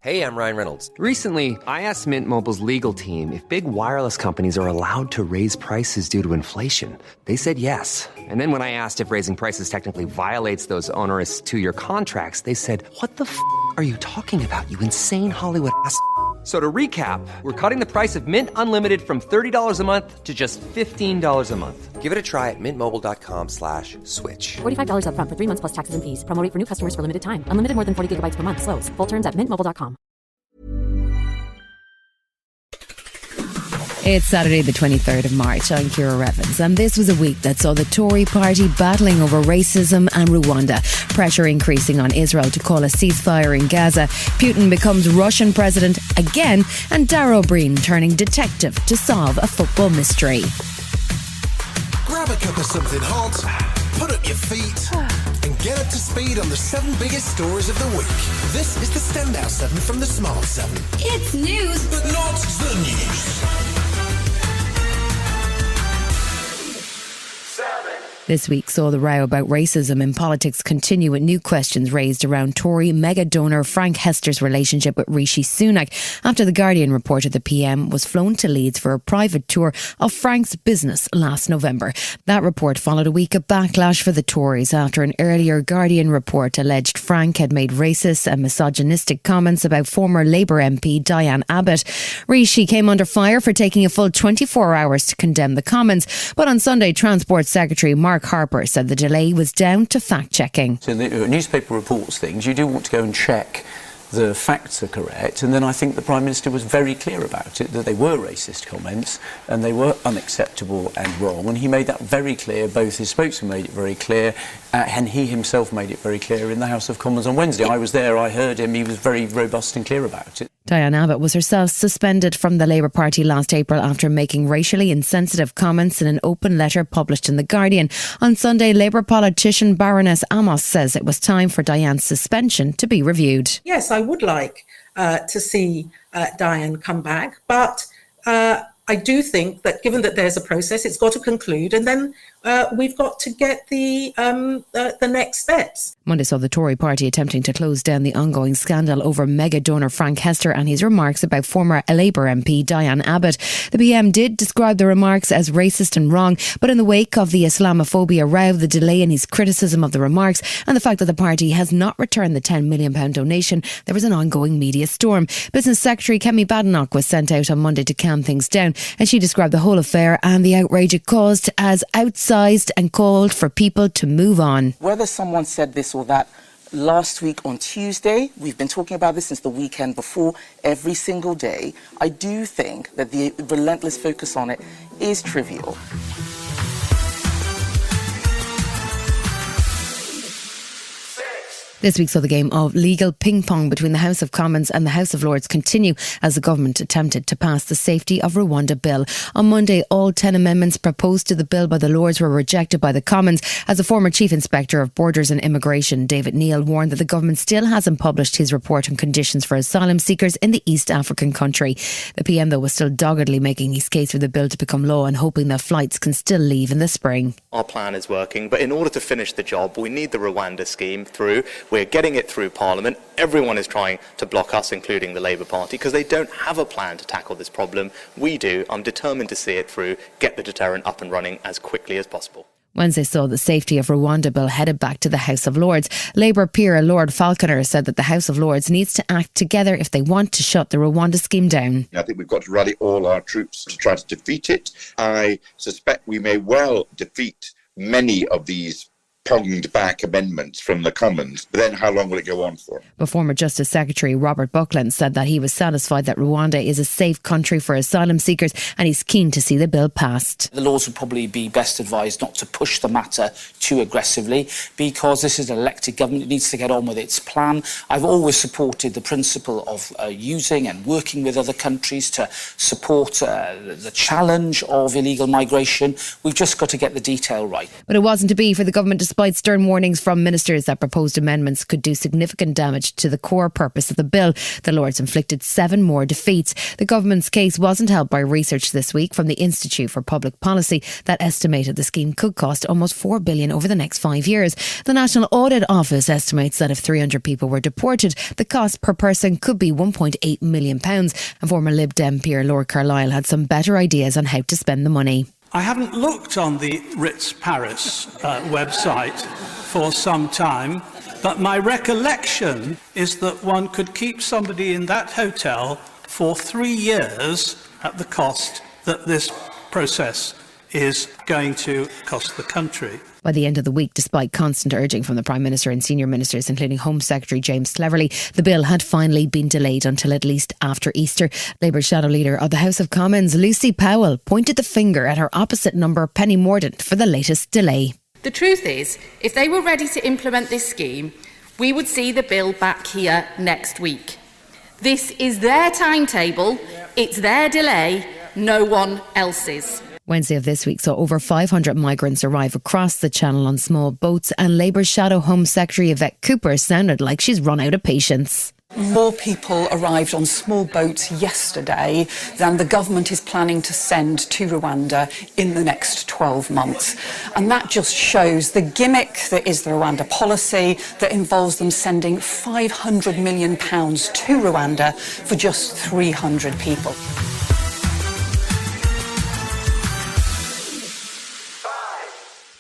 Hey, I'm Ryan Reynolds. Recently, I asked Mint Mobile's legal team if big wireless companies are allowed to raise prices due to inflation. They said yes. And then when I asked if raising prices technically violates those onerous two-year contracts, they said, "What the f*** are you talking about, you insane Hollywood ass?" So to recap, we're cutting the price of Mint Unlimited from $30 a month to just $15 a month. Give it a try at mintmobile.com/switch. $45 up front for 3 months plus taxes and fees. Promo rate for new customers for limited time. Unlimited more than 40 gigabytes per month. Slows full terms at mintmobile.com. It's Saturday the 23rd of March. I'm Ciara Revens, and this was a week that saw the Tory party battling over racism and Rwanda, pressure increasing on Israel to call a ceasefire in Gaza, Putin becomes Russian president again, and Dara O'Brien turning detective to solve a football mystery. Grab a cup of something hot, put up your feet, and get up to speed on the 7 biggest stories of the week. This is the Standout 7 from the Smart 7. It's news, but not the news. This week saw the row about racism in politics continue, with new questions raised around Tory mega donor Frank Hester's relationship with Rishi Sunak after The Guardian reported the PM was flown to Leeds for a private tour of Frank's business last November. That report followed a week of backlash for the Tories after an earlier Guardian report alleged Frank had made racist and misogynistic comments about former Labour MP Diane Abbott. Rishi came under fire for taking a full 24 hours to condemn the comments, but on Sunday, Transport Secretary Mark Harper said the delay was down to fact-checking. So the newspaper reports things, you do want to go and check the facts are correct, and then I think the Prime Minister was very clear about it, that they were racist comments and they were unacceptable and wrong, and he made that very clear. Both his spokesman made it very clear, and he himself made it very clear in the House of Commons on Wednesday. I was there, I heard him, he was very robust and clear about it. Diane Abbott was herself suspended from the Labour Party last April after making racially insensitive comments in an open letter published in The Guardian. On Sunday, Labour politician Baroness Amos says it was time for Diane's suspension to be reviewed. Yes, I would like to see Diane come back, but I do think that given that there's a process, it's got to conclude, and then we've got to get the next steps. Monday saw the Tory party attempting to close down the ongoing scandal over mega donor Frank Hester and his remarks about former Labour MP Diane Abbott. The PM did describe the remarks as racist and wrong, but in the wake of the Islamophobia row, the delay in his criticism of the remarks, and the fact that the party has not returned the £10 million donation, there was an ongoing media storm. Business Secretary Kemi Badenoch was sent out on Monday to calm things down, and she described the whole affair and the outrage it caused as outsized and called for people to move on. Whether someone said this or that last week on Tuesday, we've been talking about this since the weekend before, every single day. I do think that the relentless focus on it is trivial. This week saw the game of legal ping-pong between the House of Commons and the House of Lords continue as the government attempted to pass the Safety of Rwanda bill. On Monday, all 10 amendments proposed to the bill by the Lords were rejected by the Commons, as the former Chief Inspector of Borders and Immigration, David Neal, warned that the government still hasn't published his report on conditions for asylum seekers in the East African country. The PM, though, was still doggedly making his case for the bill to become law and hoping that flights can still leave in the spring. Our plan is working, but in order to finish the job, we need the Rwanda scheme through. We're getting it through Parliament. Everyone is trying to block us, including the Labour Party, because they don't have a plan to tackle this problem. We do. I'm determined to see it through, get the deterrent up and running as quickly as possible. Wednesday saw the Safety of Rwanda bill headed back to the House of Lords. Labour peer Lord Falconer said that the House of Lords needs to act together if they want to shut the Rwanda scheme down. I think we've got to rally all our troops to try to defeat it. I suspect we may well defeat many of these ponged back amendments from the Commons, but then how long will it go on for? But former Justice Secretary Robert Buckland said that he was satisfied that Rwanda is a safe country for asylum seekers, and he's keen to see the bill passed. The Lords would probably be best advised not to push the matter too aggressively, because this is an elected government. It needs to get on with its plan. I've always supported the principle of using and working with other countries to support the challenge of illegal migration. We've just got to get the detail right. But it wasn't to be for the government to despite stern warnings from ministers that proposed amendments could do significant damage to the core purpose of the bill, the Lords inflicted 7 more defeats. The government's case wasn't helped by research this week from the Institute for Public Policy that estimated the scheme could cost almost $4 billion over the next 5 years. The National Audit Office estimates that if 300 people were deported, the cost per person could be £1.8 million. And former Lib Dem peer Lord Carlisle had some better ideas on how to spend the money. I haven't looked on the Ritz Paris website for some time, but my recollection is that one could keep somebody in that hotel for 3 years at the cost that this process is going to cost the country. By the end of the week, despite constant urging from the Prime Minister and senior ministers, including Home Secretary James Cleverly, the bill had finally been delayed until at least after Easter. Labour Shadow Leader of the House of Commons, Lucy Powell, pointed the finger at her opposite number, Penny Mordaunt, for the latest delay. The truth is, if they were ready to implement this scheme, we would see the bill back here next week. This is their timetable, it's their delay, no one else's. Wednesday of this week saw over 500 migrants arrive across the Channel on small boats, and Labour Shadow Home Secretary Yvette Cooper sounded like she's run out of patience. More people arrived on small boats yesterday than the government is planning to send to Rwanda in the next 12 months. And that just shows the gimmick that is the Rwanda policy that involves them sending £500 million to Rwanda for just 300 people.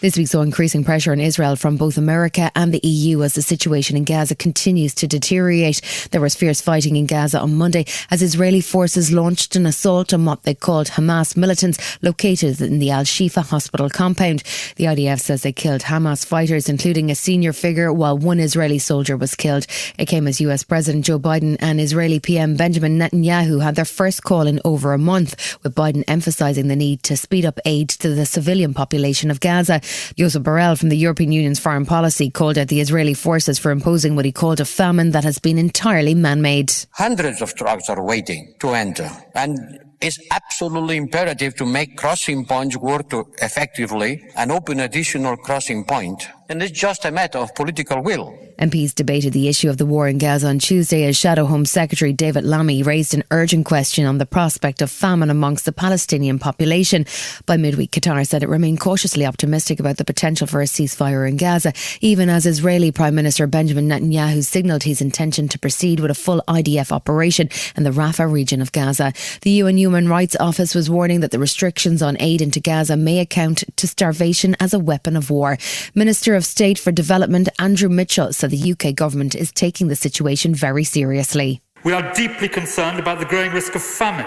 This week saw increasing pressure on Israel from both America and the EU as the situation in Gaza continues to deteriorate. There was fierce fighting in Gaza on Monday as Israeli forces launched an assault on what they called Hamas militants located in the Al-Shifa hospital compound. The IDF says they killed Hamas fighters, including a senior figure, while one Israeli soldier was killed. It came as US President Joe Biden and Israeli PM Benjamin Netanyahu had their first call in over a month, with Biden emphasising the need to speed up aid to the civilian population of Gaza. Josep Borrell from the European Union's foreign policy called out the Israeli forces for imposing what he called a famine that has been entirely man-made. Hundreds of trucks are waiting to enter, and it's absolutely imperative to make crossing points work effectively and open additional crossing point. And it's just a matter of political will. MPs debated the issue of the war in Gaza on Tuesday as Shadow Home Secretary David Lammy raised an urgent question on the prospect of famine amongst the Palestinian population. By midweek, Qatar said it remained cautiously optimistic about the potential for a ceasefire in Gaza, even as Israeli Prime Minister Benjamin Netanyahu signalled his intention to proceed with a full IDF operation in the Rafah region of Gaza. The UN Human Rights Office was warning that the restrictions on aid into Gaza may account to starvation as a weapon of war. Minister of State for Development Andrew Mitchell said the UK government is taking the situation very seriously. We are deeply concerned about the growing risk of famine,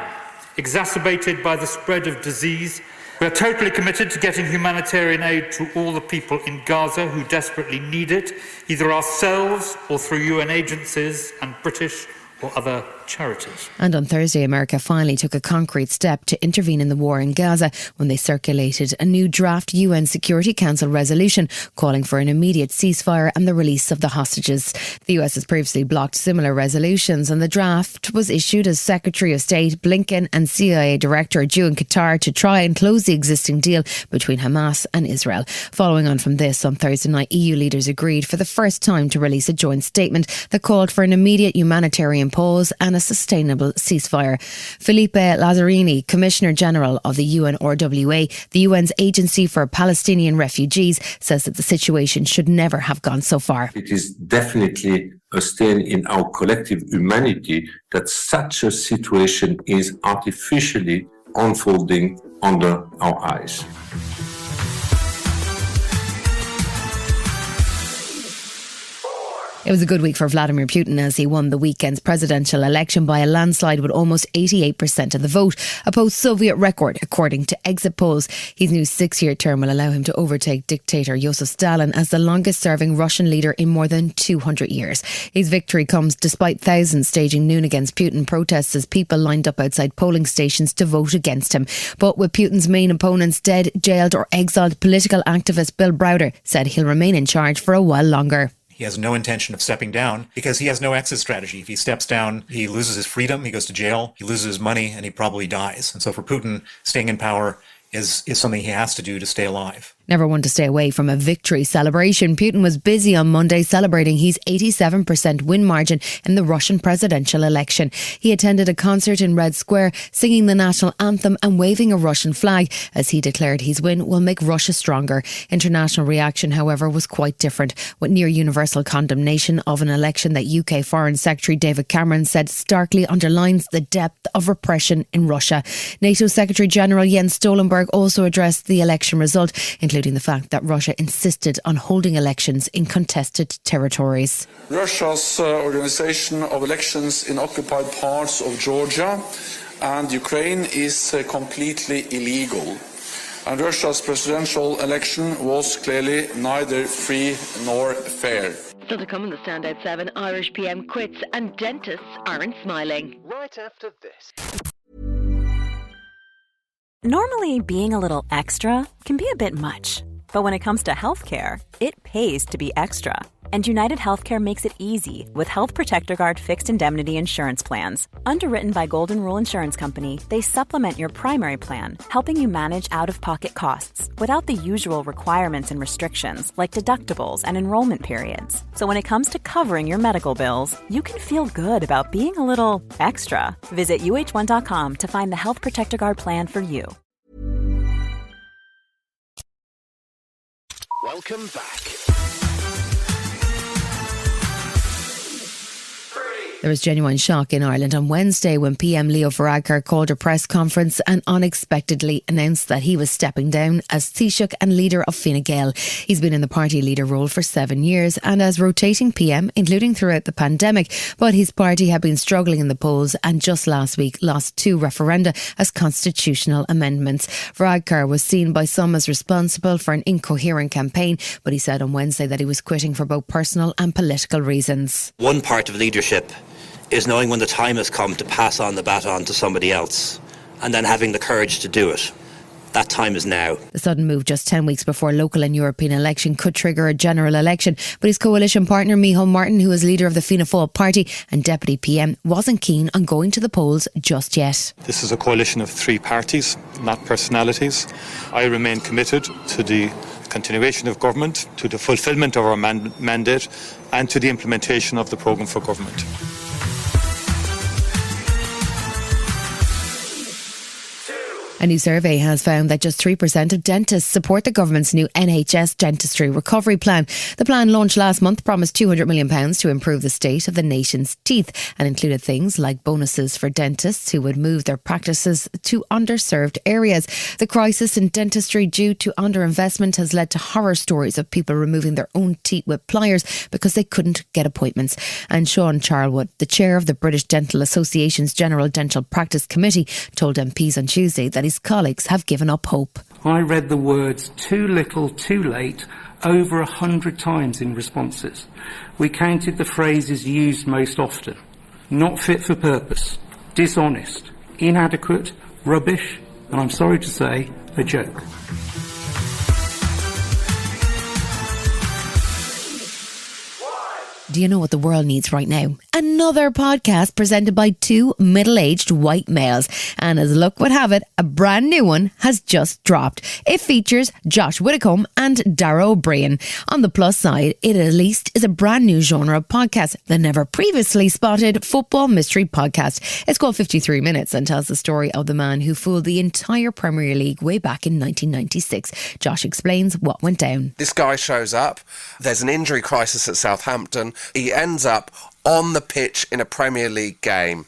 exacerbated by the spread of disease. We are totally committed to getting humanitarian aid to all the people in Gaza who desperately need it, either ourselves or through UN agencies and British or other charities. And on Thursday, America finally took a concrete step to intervene in the war in Gaza when they circulated a new draft UN Security Council resolution calling for an immediate ceasefire and the release of the hostages. The US has previously blocked similar resolutions, and the draft was issued as Secretary of State Blinken and CIA Director are due in Qatar to try and close the existing deal between Hamas and Israel. Following on from this, on Thursday night, EU leaders agreed for the first time to release a joint statement that called for an immediate humanitarian pause and a sustainable ceasefire. Felipe Lazzarini, Commissioner General of the UNRWA, the UN's Agency for Palestinian Refugees, says that the situation should never have gone so far. It is definitely a stain in our collective humanity that such a situation is artificially unfolding under our eyes. It was a good week for Vladimir Putin as he won the weekend's presidential election by a landslide with almost 88% of the vote, a post-Soviet record according to exit polls. His new 6-year term will allow him to overtake dictator Joseph Stalin as the longest-serving Russian leader in more than 200 years. His victory comes despite thousands staging noon against Putin protests as people lined up outside polling stations to vote against him. But with Putin's main opponents dead, jailed or exiled, political activist Bill Browder said he'll remain in charge for a while longer. He has no intention of stepping down because he has no exit strategy. If he steps down, he loses his freedom, he goes to jail, he loses his money, and he probably dies. And so for Putin, staying in power is something he has to do to stay alive. Never one to stay away from a victory celebration. Putin was busy on Monday celebrating his 87% win margin in the Russian presidential election. He attended a concert in Red Square, singing the national anthem and waving a Russian flag as he declared his win will make Russia stronger. International reaction, however, was quite different, with near universal condemnation of an election that UK Foreign Secretary David Cameron said starkly underlines the depth of repression in Russia. NATO Secretary General Jens Stoltenberg also addressed the election result, including the fact that Russia insisted on holding elections in contested territories. Russia's organization of elections in occupied parts of Georgia and Ukraine is completely illegal. And Russia's presidential election was clearly neither free nor fair. Still to come in the Standout 7, Irish PM quits and dentists aren't smiling. Right after this. Normally, being a little extra can be a bit much. But when it comes to healthcare, it pays to be extra. And United Healthcare makes it easy with Health Protector Guard fixed indemnity insurance plans. Underwritten by Golden Rule Insurance Company, they supplement your primary plan, helping you manage out-of-pocket costs without the usual requirements and restrictions like deductibles and enrollment periods. So when it comes to covering your medical bills, you can feel good about being a little extra. Visit uh1.com to find the Health Protector Guard plan for you. Welcome back. There was genuine shock in Ireland on Wednesday when PM Leo Varadkar called a press conference and unexpectedly announced that he was stepping down as Taoiseach and leader of Fine Gael. He's been in the party leader role for 7 years and as rotating PM, including throughout the pandemic. But his party had been struggling in the polls and just last week lost 2 referenda as constitutional amendments. Varadkar was seen by some as responsible for an incoherent campaign, but he said on Wednesday that he was quitting for both personal and political reasons. One part of leadership is knowing when the time has come to pass on the baton to somebody else and then having the courage to do it. That time is now. The sudden move just 10 weeks before local and European election could trigger a general election, but his coalition partner Micheál Martin, who is leader of the Fianna Fáil party and deputy PM, wasn't keen on going to the polls just yet. This is a coalition of 3 parties, not personalities. I remain committed to the continuation of government, to the fulfilment of our mandate and to the implementation of the programme for government. A new survey has found that just 3% of dentists support the government's new NHS dentistry recovery plan. The plan, launched last month, promised £200 million to improve the state of the nation's teeth and included things like bonuses for dentists who would move their practices to underserved areas. The crisis in dentistry due to underinvestment has led to horror stories of people removing their own teeth with pliers because they couldn't get appointments. And Sean Charlwood, the chair of the British Dental Association's General Dental Practice Committee, told MPs on Tuesday that his colleagues have given up hope. I read the words "too little, too late" over 100 times in responses. We counted the phrases used most often: not fit for purpose, dishonest, inadequate, rubbish, and I'm sorry to say, a joke. Do you know what the world needs right now? Another podcast presented by 2 middle-aged white males. And as luck would have it, a brand new one has just dropped. It features Josh Widdicombe and Dara O'Brien. On the plus side, it at least is a brand new genre of podcast, the never previously spotted football mystery podcast. It's called 53 Minutes and tells the story of the man who fooled the entire Premier League way back in 1996. Josh explains what went down. This guy shows up. There's an injury crisis at Southampton. He ends up on the pitch in a Premier League game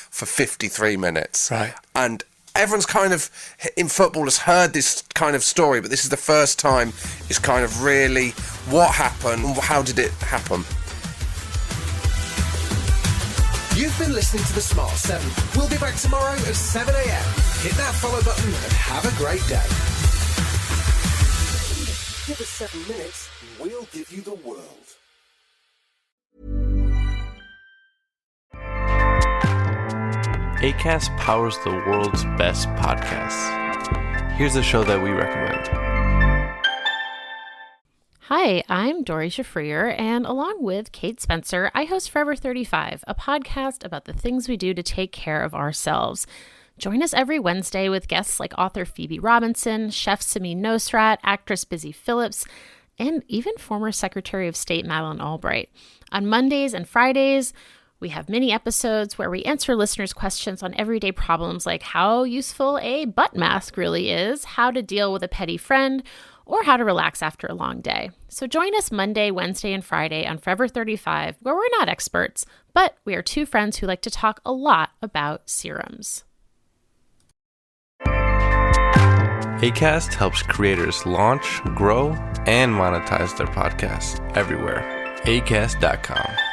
for 53 minutes. Right. And everyone's kind of, in football, has heard this kind of story, but this is the first time it's kind of really what happened, how did it happen? You've been listening to The Smart 7. We'll be back tomorrow at 7 a.m. Hit that follow button and have a great day. Give us 7 minutes and we'll give you the world. Acast powers the world's best podcasts. Here's a show that we recommend. Hi, I'm Dory Shafrier, and along with Kate Spencer, I host Forever 35, a podcast about the things we do to take care of ourselves. Join us every Wednesday with guests like author Phoebe Robinson, chef Samin Nosrat, actress Busy Phillips, and even former Secretary of State Madeleine Albright. On Mondays and Fridays, we have mini episodes where we answer listeners' questions on everyday problems like how useful a butt mask really is, how to deal with a petty friend, or how to relax after a long day. So join us Monday, Wednesday, and Friday on Forever 35, where we're not experts, but we are two friends who like to talk a lot about serums. Acast helps creators launch, grow, and monetize their podcasts everywhere. Acast.com.